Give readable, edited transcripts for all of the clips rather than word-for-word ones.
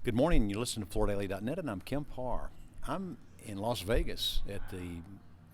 Good morning. You listen to FloorDaily.net, and I'm Kemp Harr. I'm in Las Vegas at the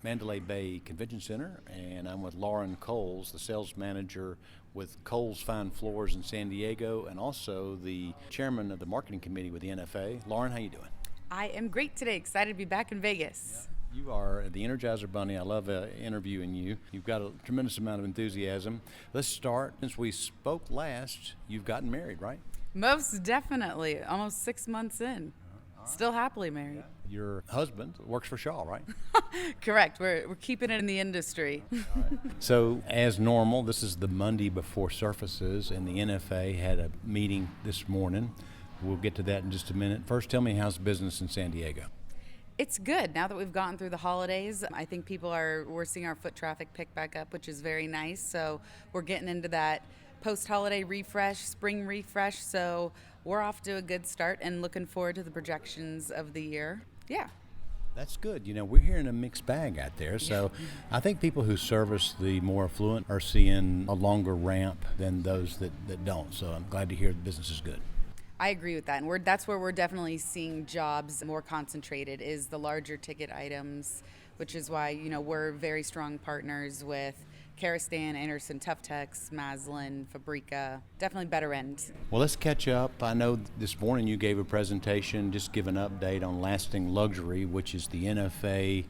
Mandalay Bay Convention Center, and I'm with Lauren Coles, the sales manager with Coles Fine Floors in San Diego, and also the chairman of the marketing committee with the NFA. Lauren, how you doing? I am great today. Excited to be back in Vegas. You are the Energizer Bunny. I love interviewing you. You've got a tremendous amount of enthusiasm. Let's start. Since we spoke last, you've gotten married, right? Most definitely. Almost 6 months in. Still happily married. Your husband works for Shaw, right? Correct. We're keeping it in the industry. So, as normal, this is the Monday before Surfaces, and the NFA had a meeting this morning. We'll get to that in just a minute. First, tell me, how's business in San Diego? It's good. Now that we've gotten through the holidays, I think we're seeing our foot traffic pick back up, which is very nice. So we're getting into that post-holiday refresh, spring refresh. So we're off to a good start and looking forward to the projections of the year. Yeah. That's good. You know, we're hearing a mixed bag out there. So I think people who service the more affluent are seeing a longer ramp than those that don't. So I'm glad to hear the business is good. I agree with that. And that's where we're definitely seeing jobs more concentrated is the larger ticket items, which is why, we're very strong partners with Karastan, Anderson, Tuftex, Maslin, Fabrica, definitely better end. Well, let's catch up. I know this morning you gave a presentation, just give an update on Lasting Luxury, which is the NFA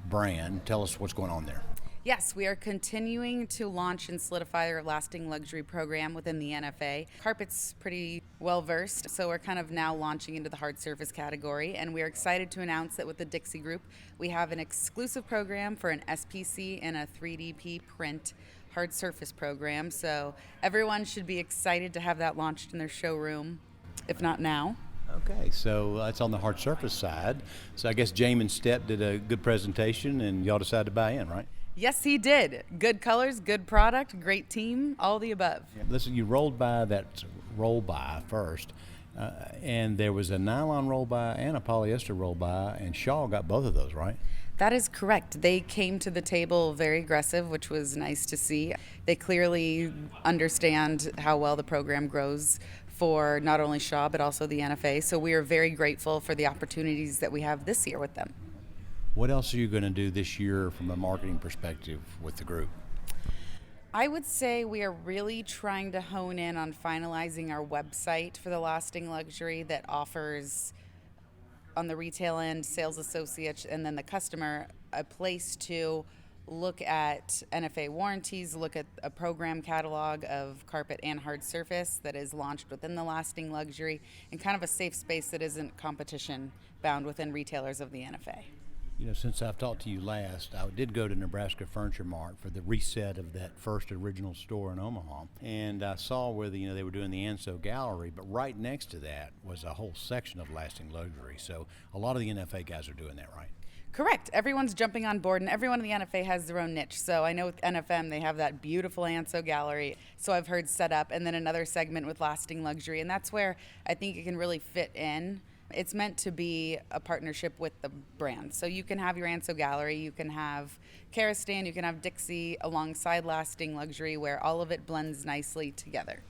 brand. Tell us what's going on there. Yes, we are continuing to launch and solidify our Lasting Luxury program within the NFA. Carpet's pretty well versed, so we're kind of now launching into the hard surface category, and we are excited to announce that with the Dixie Group, we have an exclusive program for an SPC and a 3DP print hard surface program. So everyone should be excited to have that launched in their showroom, if not now. Okay, so that's on the hard surface side. So I guess Jamin Stepp did a good presentation, and y'all decided to buy in, right? Yes, he did. Good colors, good product, great team, all the above. Listen, you rolled by that roll-by first, and there was a nylon roll-by and a polyester roll-by, and Shaw got both of those, right? That is correct. They came to the table very aggressive, which was nice to see. They clearly understand how well the program grows for not only Shaw, but also the NFA. So we are very grateful for the opportunities that we have this year with them. What else are you going to do this year from a marketing perspective with the group? I would say we are really trying to hone in on finalizing our website for the Lasting Luxury that offers, on the retail end, sales associates and then the customer, a place to look at NFA warranties, look at a program catalog of carpet and hard surface that is launched within the Lasting Luxury, and kind of a safe space that isn't competition bound within retailers of the NFA. You know, since I've talked to you last, I did go to Nebraska Furniture Mart for the reset of that first original store in Omaha, and I saw where they were doing the Anso Gallery, but right next to that was a whole section of Lasting Luxury. So a lot of the NFA guys are doing that, right? Correct. Everyone's jumping on board, and everyone in the NFA has their own niche. So I know with NFM, they have that beautiful Anso Gallery, so I've heard set up, and then another segment with Lasting Luxury, and that's where I think it can really fit in. It's meant to be a partnership with the brand. So you can have your Anso Gallery, you can have Karastan, you can have Dixie alongside Lasting Luxury, where all of it blends nicely together.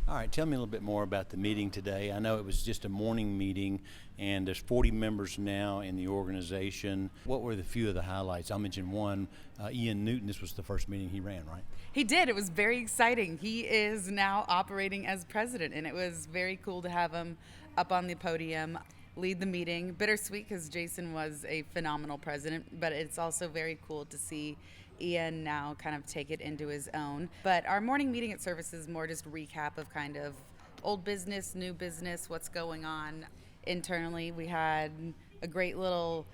All right, tell me a little bit more about the meeting today. I know it was just a morning meeting, and there's 40 members now in the organization. What were the few of the highlights? I'll mention one. Ian Newton, this was the first meeting he ran, right? He did. It was very exciting. He is now operating as president, and it was very cool to have him up on the podium, lead the meeting. Bittersweet because Jason was a phenomenal president, but it's also very cool to see Ian now kind of take it into his own. But our morning meeting at Service is more just recap of kind of old business, new business, what's going on internally. We had a great little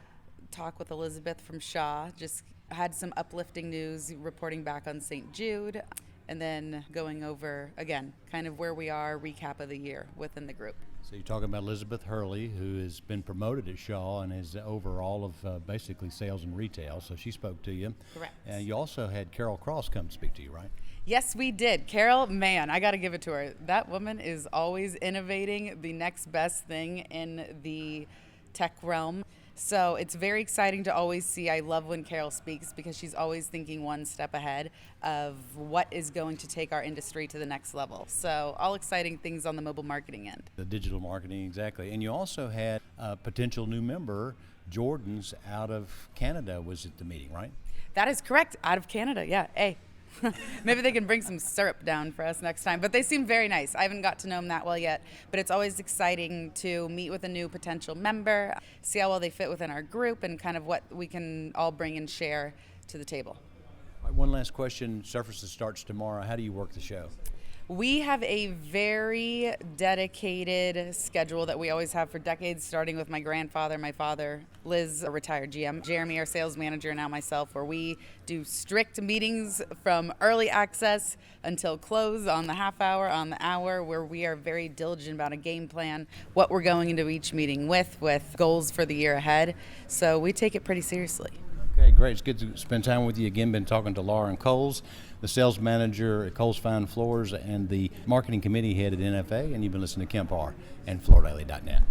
talk with Elizabeth from Shaw, just had some uplifting news reporting back on St. Jude, and then going over, again, kind of where we are, recap of the year within the group. So you're talking about Elizabeth Hurley, who has been promoted at Shaw and is over all of basically sales and retail. So she spoke to you. Correct. And you also had Carol Cross come speak to you, right? Yes, we did. Carol, man, I got to give it to her. That woman is always innovating the next best thing in the tech realm. So it's very exciting to always see. I love when Carol speaks because she's always thinking one step ahead of what is going to take our industry to the next level. So all exciting things on the mobile marketing end. The digital marketing, exactly. And you also had a potential new member, Jordan's out of Canada, was at the meeting, right? That is correct. Out of Canada, yeah. Hey. Maybe they can bring some syrup down for us next time. But they seem very nice. I haven't got to know them that well yet. But it's always exciting to meet with a new potential member, see how well they fit within our group, and kind of what we can all bring and share to the table. All right, one last question. Surfaces starts tomorrow. How do you work the show? We have a very dedicated schedule that we always have for decades, starting with my grandfather, my father, Liz, a retired GM, Jeremy, our sales manager, and now myself, where we do strict meetings from early access until close on the half hour, on the hour, where we are very diligent about a game plan, what we're going into each meeting with goals for the year ahead. So we take it pretty seriously. Okay, great. It's good to spend time with you again. Been talking to Lauren Coles, the sales manager at Coles Fine Floors and the marketing committee head at NFA, and you've been listening to Kemp Harr and FloorDaily.net.